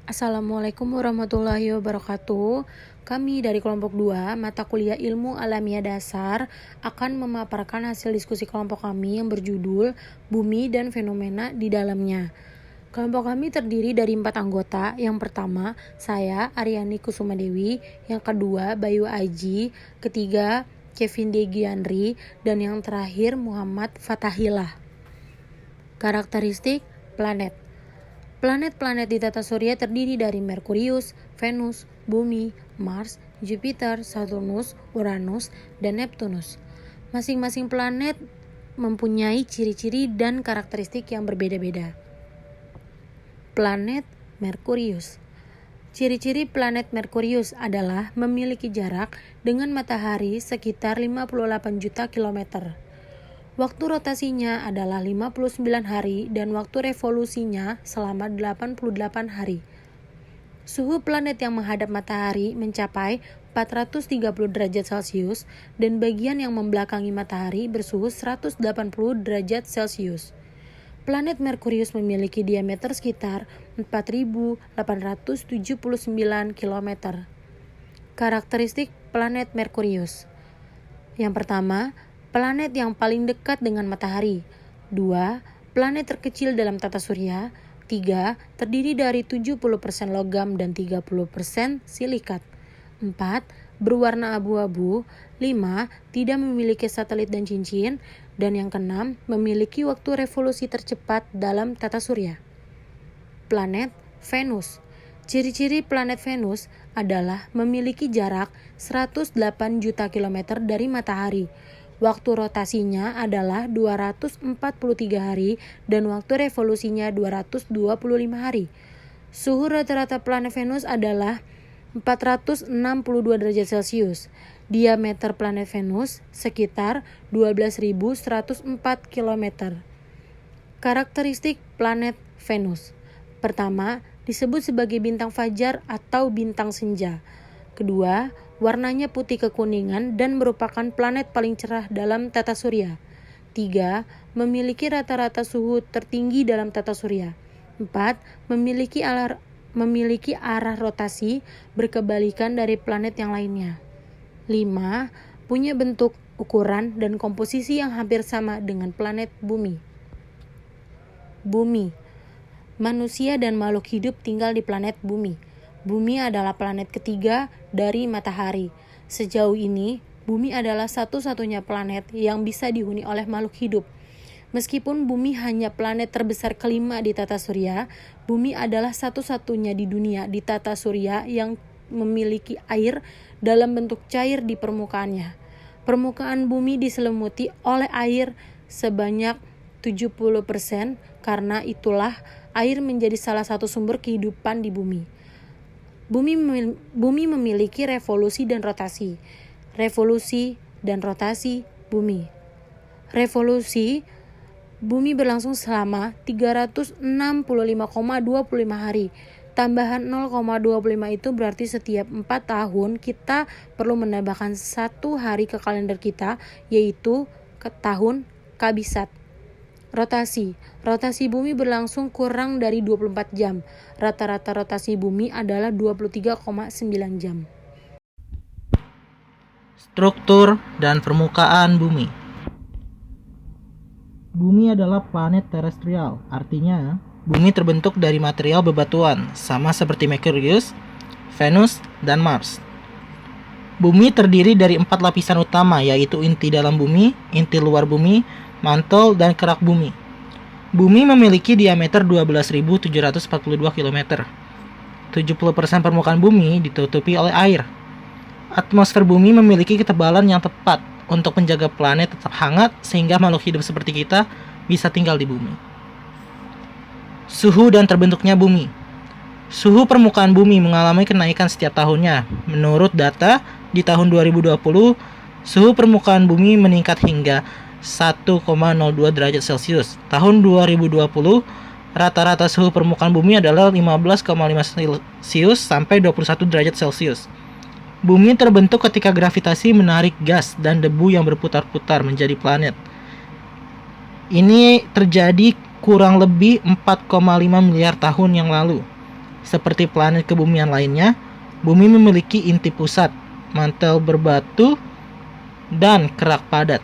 Assalamualaikum warahmatullahi wabarakatuh. Kami dari kelompok 2, mata kuliah Ilmu Alamiah Dasar, akan memaparkan hasil diskusi kelompok kami yang berjudul Bumi dan Fenomena di Dalamnya. Kelompok kami terdiri dari 4 anggota. Yang pertama, saya, Aryani Kusumadewi. Yang kedua, Bayu Aji. Ketiga, Kevin Degianri. Dan yang terakhir, Muhammad Fatahillah. Karakteristik planet. Planet-planet di tata surya terdiri dari Merkurius, Venus, Bumi, Mars, Jupiter, Saturnus, Uranus, dan Neptunus. Masing-masing planet mempunyai ciri-ciri dan karakteristik yang berbeda-beda. Planet Merkurius. Ciri-ciri planet Merkurius adalah memiliki jarak dengan matahari sekitar 58 juta kilometer. Waktu rotasinya adalah 59 hari dan waktu revolusinya selama 88 hari. Suhu planet yang menghadap matahari mencapai 430 derajat Celcius dan bagian yang membelakangi matahari bersuhu 180 derajat Celcius. Planet Merkurius memiliki diameter sekitar 4.879 km. Karakteristik planet Merkurius. Yang pertama, planet yang paling dekat dengan matahari. 2. Planet terkecil dalam tata surya. 3. Terdiri dari 70% logam dan 30% silikat. 4. Berwarna abu-abu. 5. Tidak memiliki satelit dan cincin. Dan yang keenam, memiliki waktu revolusi tercepat dalam tata surya. Planet Venus. Ciri-ciri planet Venus adalah memiliki jarak 108 juta kilometer dari matahari. Waktu rotasinya adalah 243 hari dan waktu revolusinya 225 hari. Suhu rata-rata planet Venus adalah 462 derajat Celcius. Diameter planet Venus sekitar 12.104 km. Karakteristik planet Venus. Pertama, disebut sebagai bintang fajar atau bintang senja. Kedua, warnanya putih kekuningan dan merupakan planet paling cerah dalam tata surya. 3. Memiliki rata-rata suhu tertinggi dalam tata surya. 4. Memiliki arah rotasi berkebalikan dari planet yang lainnya. 5. Punya bentuk, ukuran, dan komposisi yang hampir sama dengan planet Bumi. Bumi. Manusia dan makhluk hidup tinggal di planet Bumi. Bumi adalah planet ketiga dari matahari. Sejauh ini, Bumi adalah satu-satunya planet yang bisa dihuni oleh makhluk hidup. Meskipun Bumi hanya planet terbesar kelima di tata surya, Bumi adalah satu-satunya di dunia di tata surya yang memiliki air dalam bentuk cair di permukaannya. Permukaan Bumi diselimuti oleh air sebanyak 70%, karena itulah air menjadi salah satu sumber kehidupan di Bumi. Bumi memiliki revolusi dan rotasi. Revolusi dan rotasi Bumi. Revolusi Bumi berlangsung selama 365,25 hari. Tambahan 0,25 itu berarti setiap 4 tahun kita perlu menambahkan 1 hari ke kalender kita, yaitu ke tahun Kabisat. Rotasi Bumi berlangsung kurang dari 24 jam. Rata-rata rotasi Bumi adalah 23,9 jam. Struktur dan permukaan Bumi. Bumi adalah planet terestrial, artinya Bumi terbentuk dari material bebatuan, sama seperti Merkurius, Venus, dan Mars. Bumi terdiri dari 4 lapisan utama, yaitu inti dalam Bumi, inti luar Bumi, mantel, dan kerak Bumi. Bumi memiliki diameter 12.742 km. 70% permukaan Bumi ditutupi oleh air. Atmosfer Bumi memiliki ketebalan yang tepat untuk menjaga planet tetap hangat sehingga makhluk hidup seperti kita bisa tinggal di Bumi. Suhu dan terbentuknya Bumi. Suhu permukaan Bumi mengalami kenaikan setiap tahunnya. Menurut data, di tahun 2020, suhu permukaan Bumi meningkat hingga 1,02 derajat Celcius. Tahun 2020, rata-rata suhu permukaan Bumi adalah 15,5 Celcius sampai 21 derajat Celcius. Bumi terbentuk ketika gravitasi menarik gas dan debu yang berputar-putar menjadi planet. Ini terjadi kurang lebih 4,5 miliar tahun yang lalu. Seperti planet kebumian lainnya, Bumi memiliki inti pusat, mantel berbatu, dan kerak padat.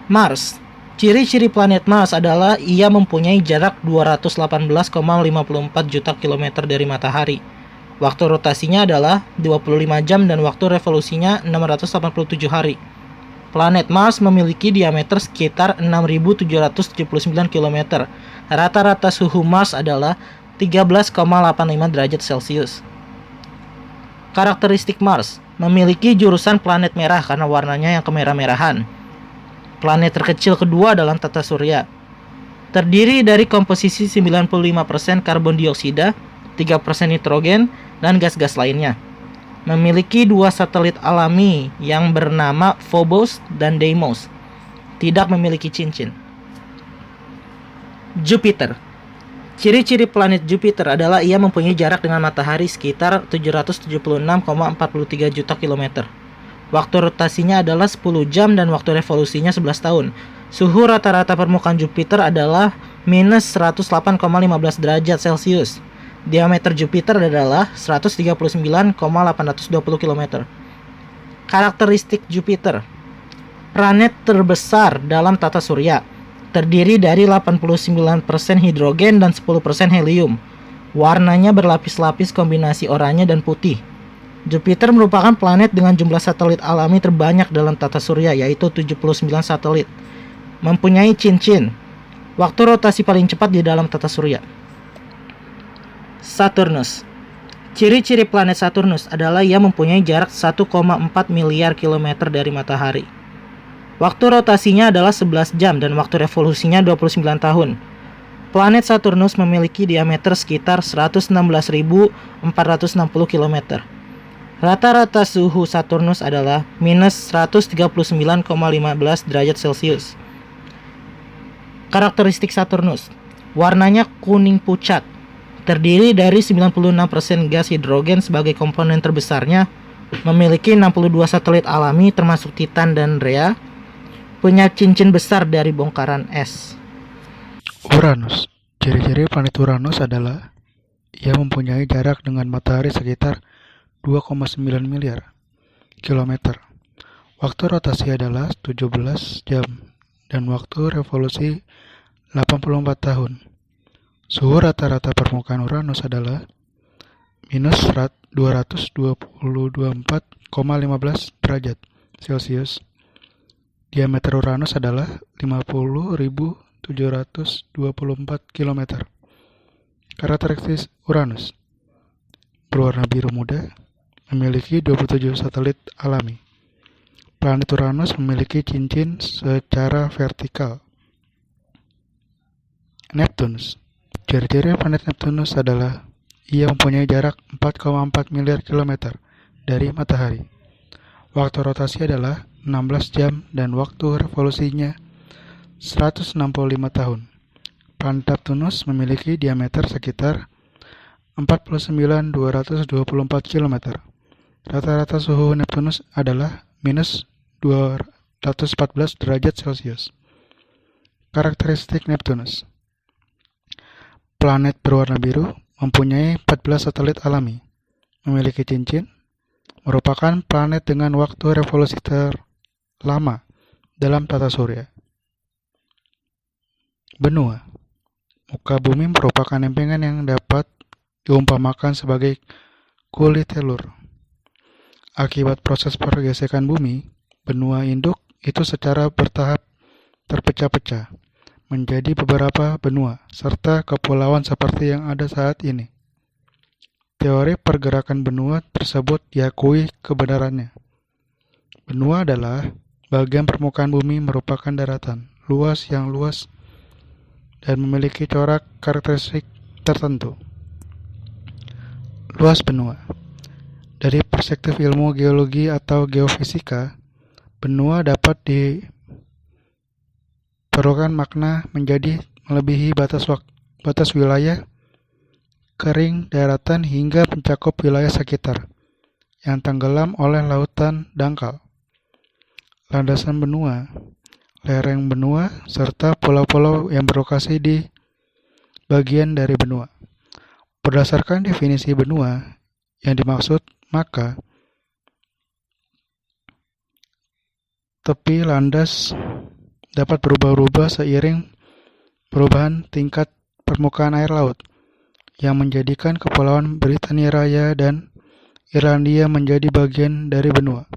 Mars. Ciri-ciri planet Mars adalah ia mempunyai jarak 218,54 juta kilometer dari matahari. Waktu rotasinya adalah 25 jam dan waktu revolusinya 687 hari. Planet Mars memiliki diameter sekitar 6.779 km. Rata-rata suhu Mars adalah 13,85 derajat Celcius. Karakteristik Mars memiliki jurusan planet merah karena warnanya yang kemerah-merahan. Planet terkecil kedua dalam tata surya. Terdiri dari komposisi 95% karbon dioksida, 3% nitrogen, dan gas-gas lainnya. Memiliki 2 satelit alami yang bernama Phobos dan Deimos. Tidak memiliki cincin. Jupiter. Ciri-ciri planet Jupiter adalah ia mempunyai jarak dengan matahari sekitar 776,43 juta kilometer. Waktu rotasinya adalah 10 jam dan waktu revolusinya 11 tahun. Suhu rata-rata permukaan Jupiter adalah minus 108,15 derajat Celcius. Diameter Jupiter adalah 139,820 km. Karakteristik Jupiter. Planet terbesar dalam tata surya. Terdiri dari 89% hidrogen dan 10% helium. Warnanya berlapis-lapis kombinasi oranye dan putih. Jupiter merupakan planet dengan jumlah satelit alami terbanyak dalam tata surya, yaitu 79 satelit. Mempunyai cincin. Waktu rotasi paling cepat di dalam tata surya. Saturnus. Ciri-ciri planet Saturnus adalah ia mempunyai jarak 1,4 miliar kilometer dari matahari. Waktu rotasinya adalah 11 jam dan waktu revolusinya 29 tahun. Planet Saturnus memiliki diameter sekitar 116.460 km. Rata-rata suhu Saturnus adalah minus 139,15 derajat Celcius. Karakteristik Saturnus. Warnanya kuning pucat. Terdiri dari 96% gas hidrogen sebagai komponen terbesarnya. Memiliki 62 satelit alami termasuk Titan dan Rhea. Punya cincin besar dari bongkahan es. Uranus. Ciri-ciri planet Uranus adalah ia mempunyai jarak dengan matahari sekitar 2,9 miliar kilometer. Waktu rotasi adalah 17 jam dan waktu revolusi 84 tahun. Suhu rata-rata permukaan Uranus adalah minus 224,15 derajat Celcius. Diameter Uranus adalah 50.724 km. Karakteristik Uranus. Berwarna biru muda, memiliki 27 satelit alami. Planet Uranus memiliki cincin secara vertikal. Neptunus. Ciri-ciri planet Neptunus adalah ia mempunyai jarak 4,4 miliar kilometer dari matahari. Waktu rotasi adalah 16 jam dan waktu revolusinya 165 tahun. Planet Neptunus memiliki diameter sekitar 49.224 km. Rata-rata suhu Neptunus adalah minus 214 derajat Celcius. Karakteristik Neptunus. Planet berwarna biru, mempunyai 14 satelit alami, memiliki cincin, merupakan planet dengan waktu revolusi terlama dalam tata surya. Benua. Muka bumi merupakan empengan yang dapat diumpamakan sebagai kulit telur. Akibat proses pergesekan bumi, benua induk itu secara bertahap terpecah-pecah menjadi beberapa benua, serta kepulauan seperti yang ada saat ini. Teori pergerakan benua tersebut diakui kebenarannya. Benua adalah bagian permukaan bumi merupakan daratan luas yang luas dan memiliki corak karakteristik tertentu. Luas benua. Dari perspektif ilmu geologi atau geofisika, benua dapat diperlukan makna menjadi melebihi batas wilayah kering daratan hingga mencakup wilayah sekitar yang tenggelam oleh lautan dangkal. Landasan benua, lereng benua, serta pulau-pulau yang berlokasi di bagian dari benua. Berdasarkan definisi benua yang dimaksud, maka tepi landas dapat berubah-ubah seiring perubahan tingkat permukaan air laut, yang menjadikan Kepulauan Britania Raya dan Irlandia menjadi bagian dari benua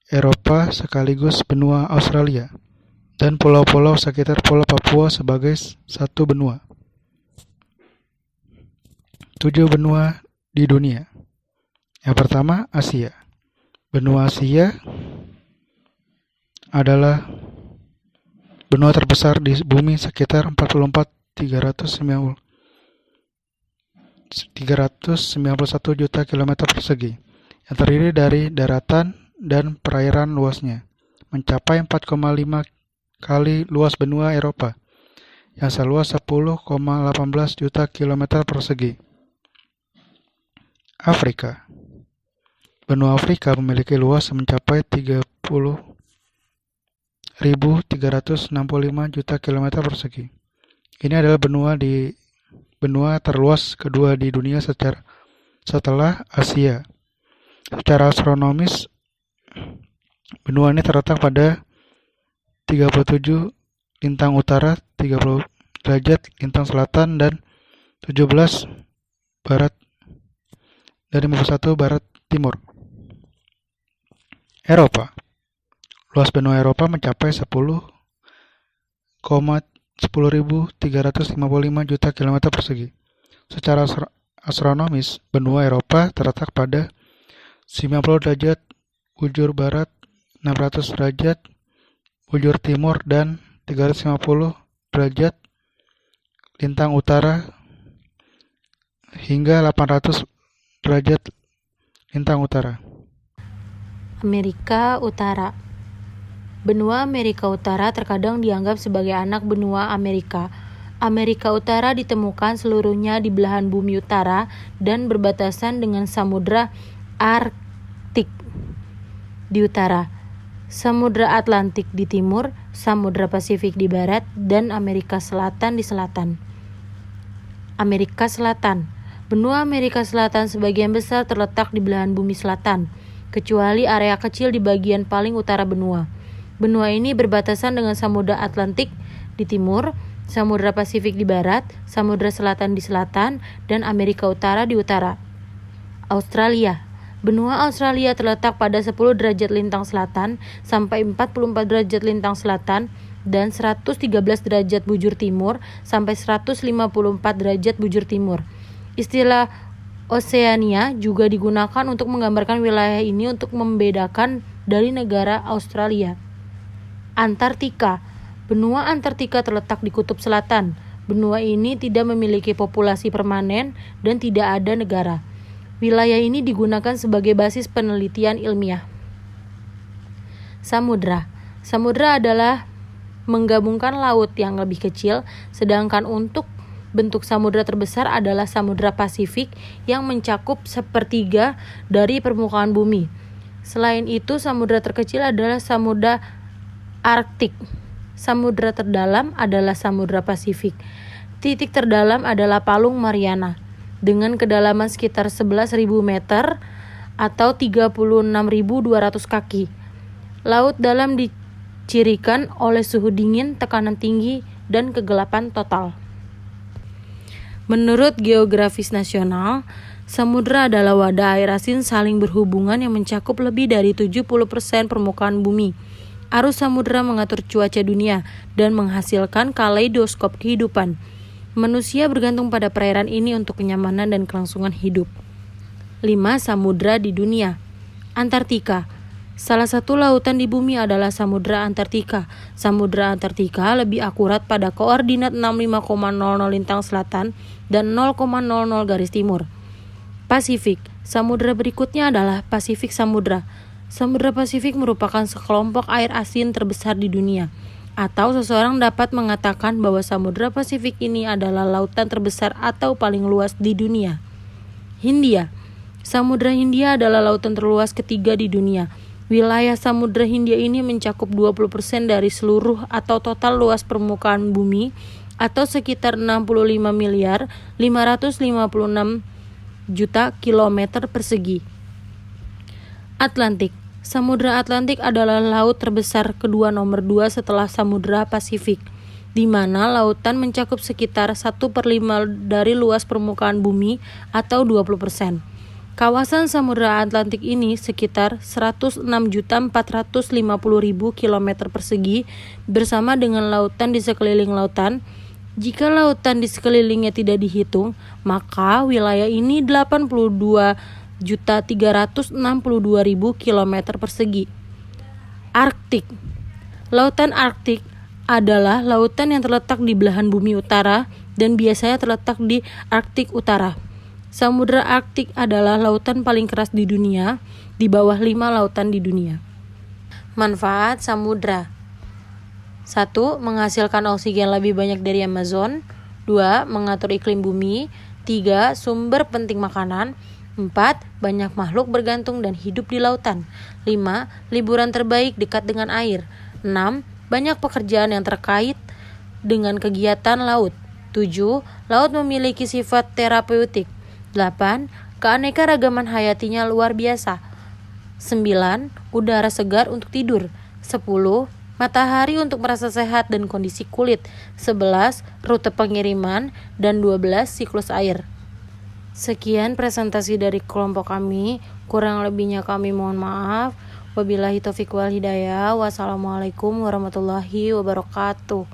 Eropa sekaligus benua Australia, dan pulau-pulau sekitar Pulau Papua sebagai satu benua. 7 benua di dunia. Yang pertama, Asia. Benua Asia adalah benua terbesar di bumi sekitar 44.391 juta kilometer persegi, yang terdiri dari daratan dan perairan luasnya mencapai 4,5 kali luas benua Eropa yang seluas 10,18 juta kilometer persegi. Afrika. Benua Afrika memiliki luas mencapai 30.365 juta kilometer persegi. Ini adalah benua terluas kedua di dunia setelah Asia. Secara astronomis, benua ini terletak pada 37 lintang utara, 30 derajat lintang selatan, dan 17 barat dan 51 barat timur. Eropa. Luas benua Eropa mencapai 10,355 juta kilometer persegi. Secara astronomis, benua Eropa terletak pada 90 derajat bujur barat, 600 derajat bujur timur, dan 350 derajat lintang utara hingga 800 derajat lintang utara. Amerika Utara. Benua Amerika Utara terkadang dianggap sebagai anak benua Amerika. Amerika Utara ditemukan seluruhnya di belahan bumi utara dan berbatasan dengan Samudra Arktik di utara, Samudra Atlantik di timur, Samudra Pasifik di barat, dan Amerika Selatan di selatan. Amerika Selatan. Benua Amerika Selatan sebagian besar terletak di belahan bumi selatan, kecuali area kecil di bagian paling utara benua. Benua ini berbatasan dengan Samudra Atlantik di timur, Samudra Pasifik di barat, Samudra Selatan di selatan, dan Amerika Utara di utara. Australia. Benua Australia terletak pada 10 derajat lintang selatan sampai 44 derajat lintang selatan dan 113 derajat bujur timur sampai 154 derajat bujur timur. Istilah Oceania juga digunakan untuk menggambarkan wilayah ini untuk membedakan dari negara Australia. Antartika. Benua Antartika terletak di kutub selatan. Benua ini tidak memiliki populasi permanen dan tidak ada negara. Wilayah ini digunakan sebagai basis penelitian ilmiah. Samudra. Samudra adalah menggabungkan laut yang lebih kecil, sedangkan untuk bentuk samudra terbesar adalah Samudra Pasifik yang mencakup sepertiga dari permukaan bumi. Selain itu, samudra terkecil adalah Samudra Arktik. Samudra terdalam adalah Samudra Pasifik. Titik terdalam adalah Palung Mariana dengan kedalaman sekitar 11.000 meter atau 36.200 kaki. Laut dalam dicirikan oleh suhu dingin, tekanan tinggi, dan kegelapan total. Menurut Geografis Nasional, samudra adalah wadah air asin saling berhubungan yang mencakup lebih dari 70% permukaan bumi. Arus samudra mengatur cuaca dunia dan menghasilkan kaleidoskop kehidupan. Manusia bergantung pada perairan ini untuk kenyamanan dan kelangsungan hidup. 5. Samudra di dunia. Antartika. Salah satu lautan di bumi adalah Samudra Antartika. Samudra Antartika lebih akurat pada koordinat 65,00 lintang selatan dan 0,00 garis timur. Pasifik. Samudra berikutnya adalah Pasifik Samudra. Samudra Pasifik merupakan sekelompok air asin terbesar di dunia. Atau seseorang dapat mengatakan bahwa Samudra Pasifik ini adalah lautan terbesar atau paling luas di dunia. Hindia. Samudra Hindia adalah lautan terluas ketiga di dunia. Wilayah Samudra Hindia ini mencakup 20% dari seluruh atau total luas permukaan bumi atau sekitar 65 miliar 556 juta kilometer persegi. Atlantik. Samudra Atlantik adalah laut terbesar kedua nomor 2 setelah Samudra Pasifik, di mana lautan mencakup sekitar 1/5 dari luas permukaan bumi atau 20%. Kawasan Samudra Atlantik ini sekitar 106.450.000 km persegi bersama dengan lautan di sekeliling lautan. Jika lautan di sekelilingnya tidak dihitung, maka wilayah ini 82.362.000 km persegi. Arktik. Lautan Arktik adalah lautan yang terletak di belahan bumi utara dan biasanya terletak di Arktik Utara. Samudra Arktik adalah lautan paling keras di dunia, di bawah 5 lautan di dunia. Manfaat samudra: 1. Menghasilkan oksigen lebih banyak dari Amazon. 2. Mengatur iklim bumi. 3. Sumber penting makanan. 4. Banyak makhluk bergantung dan hidup di lautan. 5. Liburan terbaik dekat dengan air. 6. Banyak pekerjaan yang terkait dengan kegiatan laut. 7. Laut memiliki sifat terapeutik. 8. Keanekaragaman hayatinya luar biasa. 9. Udara segar untuk tidur. 10. Matahari untuk merasa sehat dan kondisi kulit. 11. Rute pengiriman. Dan 12. Siklus air. Sekian presentasi dari kelompok kami. Kurang lebihnya kami mohon maaf. Wabillahi taufiq wal hidayah. Wassalamualaikum warahmatullahi wabarakatuh.